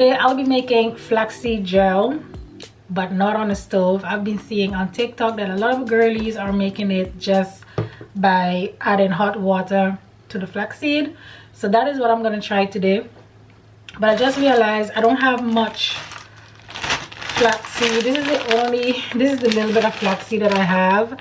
today I'll be making flaxseed gel, but not on the stove. I've been seeing on TikTok that a lot of girlies are making it just by adding hot water to the flaxseed. So that is what I'm gonna try today. But I just realized I don't have much flaxseed. This is the little bit of flaxseed that I have,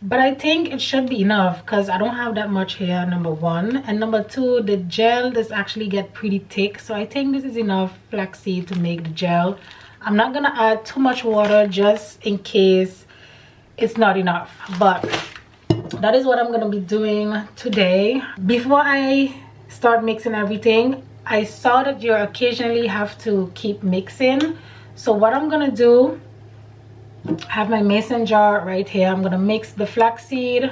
but I think it should be enough because I don't have that much here, number one, and number two, the gel does actually get pretty thick, so I think this is enough flaxseed to make the gel. I'm not gonna add too much water just in case it's not enough, but that is what I'm gonna be doing today. Before I start mixing everything, I saw that you occasionally have to keep mixing. So what I'm gonna do, I have my mason jar right here. I'm gonna mix the flaxseed,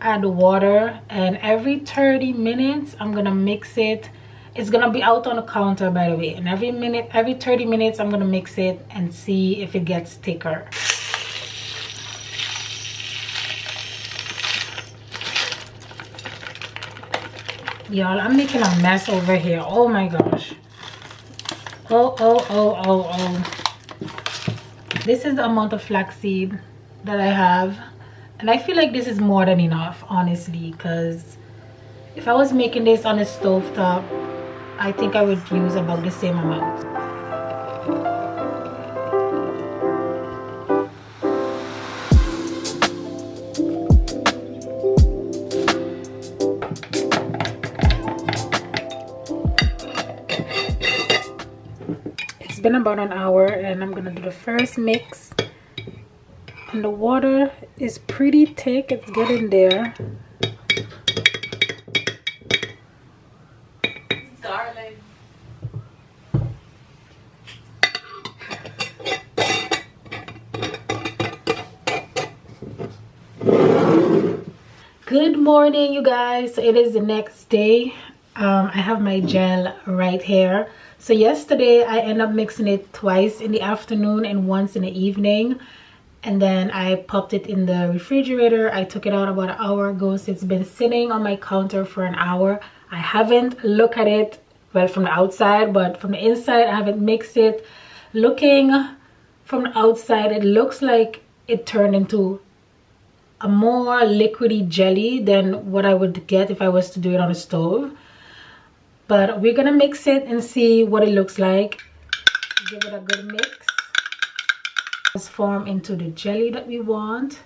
add the water, and every 30 minutes I'm gonna mix it. It's gonna be out on the counter, by the way, and every 30 minutes I'm gonna mix it and see if it gets thicker. Y'all, I'm making a mess over here. Oh my gosh. Oh. This is the amount of flaxseed that I have, and I feel like this is more than enough, honestly, because if I was making this on a stove top, I think I would use about the same amount. It's been about an hour and I'm gonna do the first mix, and the water is pretty thick. It's getting there. Darling. Good morning, you guys. So it is the next day. I have my gel right here. So yesterday I ended up mixing it twice in the afternoon and once in the evening, and then I popped it in the refrigerator. I took it out about an hour ago, so it's been sitting on my counter for an hour. I haven't looked at it, well, from the outside, but from the inside I haven't mixed it. Looking from the outside, it looks like it turned into a more liquidy jelly than what I would get if I was to do it on a stove. But we're gonna mix it and see what it looks like. Give it a good mix. Transform into the jelly that we want.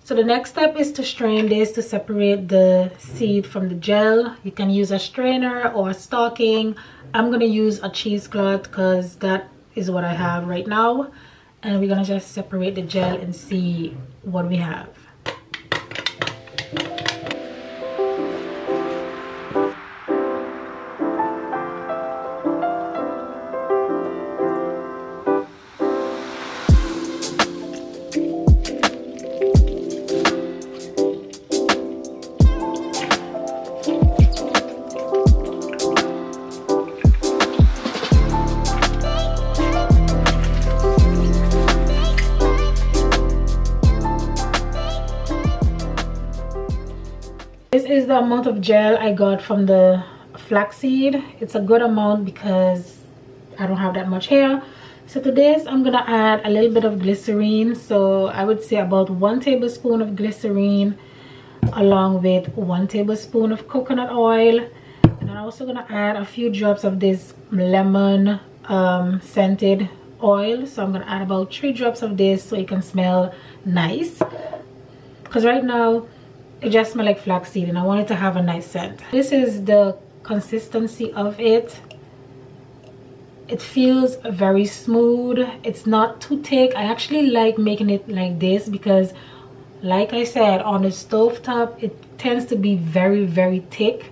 So the next step is to strain this to separate the seed from the gel. You can use a strainer or a stocking. I'm gonna use a cheesecloth because that is what I have right now. And we're gonna just separate the gel and see what we have. This is the amount of gel I got from the flaxseed. It's a good amount because I don't have that much hair. So to this I'm gonna add a little bit of glycerine. So I would say about 1 tablespoon of glycerine along with 1 tablespoon of coconut oil. And I'm also gonna add a few drops of this lemon scented oil. So I'm gonna add about 3 drops of this so it can smell nice, because right now it just smells like flaxseed and I want it to have a nice scent. This is the consistency of it. It feels very smooth. It's not too thick. I actually like making it like this because, like I said, on the stove top it tends to be very, very thick.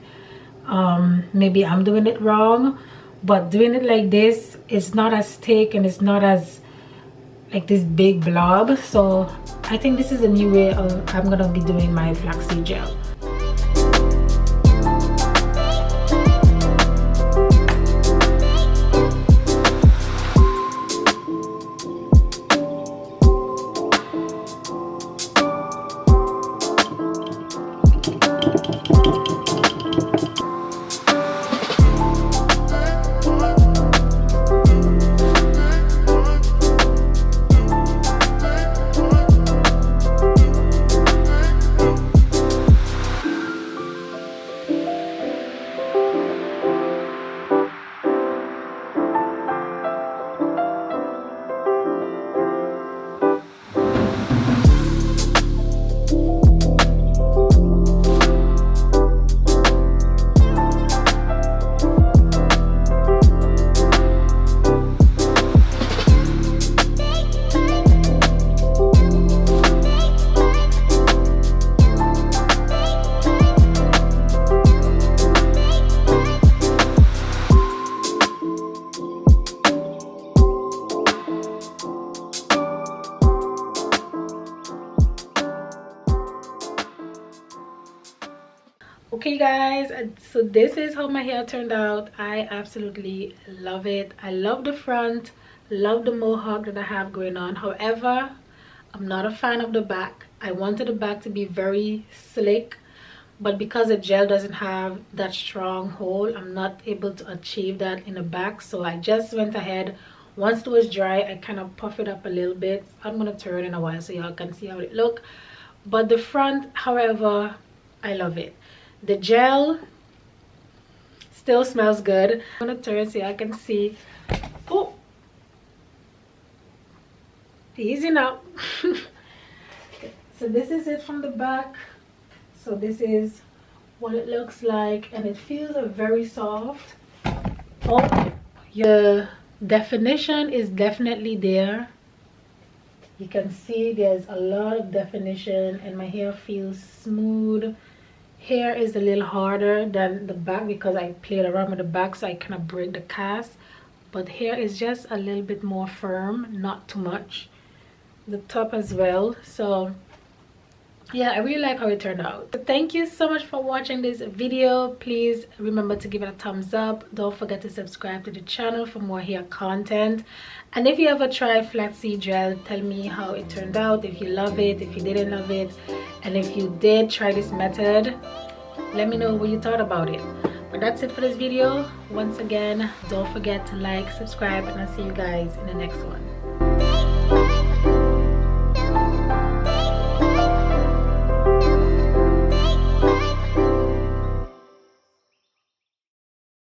Maybe I'm doing it wrong, but doing it like this, it's not as thick and it's not as like this big blob. So I think this is a new way of I'm gonna be doing my flaxseed gel. Okay guys, so this is how my hair turned out. I absolutely love it. I love the front, love the mohawk that I have going on. However, I'm not a fan of the back. I wanted the back to be very slick, but because the gel doesn't have that strong hold, I'm not able to achieve that in the back. So I just went ahead, once it was dry, I kind of puff it up a little bit. I'm gonna turn in a while so y'all can see how it look. But the front, however, I love it. The gel still smells good. I'm gonna turn so I can see. Oh, easy now. Okay, so this is it from the back. So this is what it looks like, and it feels very soft. Oh, your definition is definitely there. You can see there's a lot of definition, and my hair feels smooth. Hair is a little harder than the back because I played around with the back, so I kind of break the cast. But hair is just a little bit more firm, not too much. The top as well. So yeah, I really like how it turned out. So thank you so much for watching this video. Please remember to give it a thumbs up. Don't forget to subscribe to the channel for more hair content. And if you ever tried flaxseed gel, tell me how it turned out, if you love it, if you didn't love it, and if you did try this method, let me know what you thought about it. But that's it for this video. Once again, don't forget to like, subscribe, and I'll see you guys in the next one.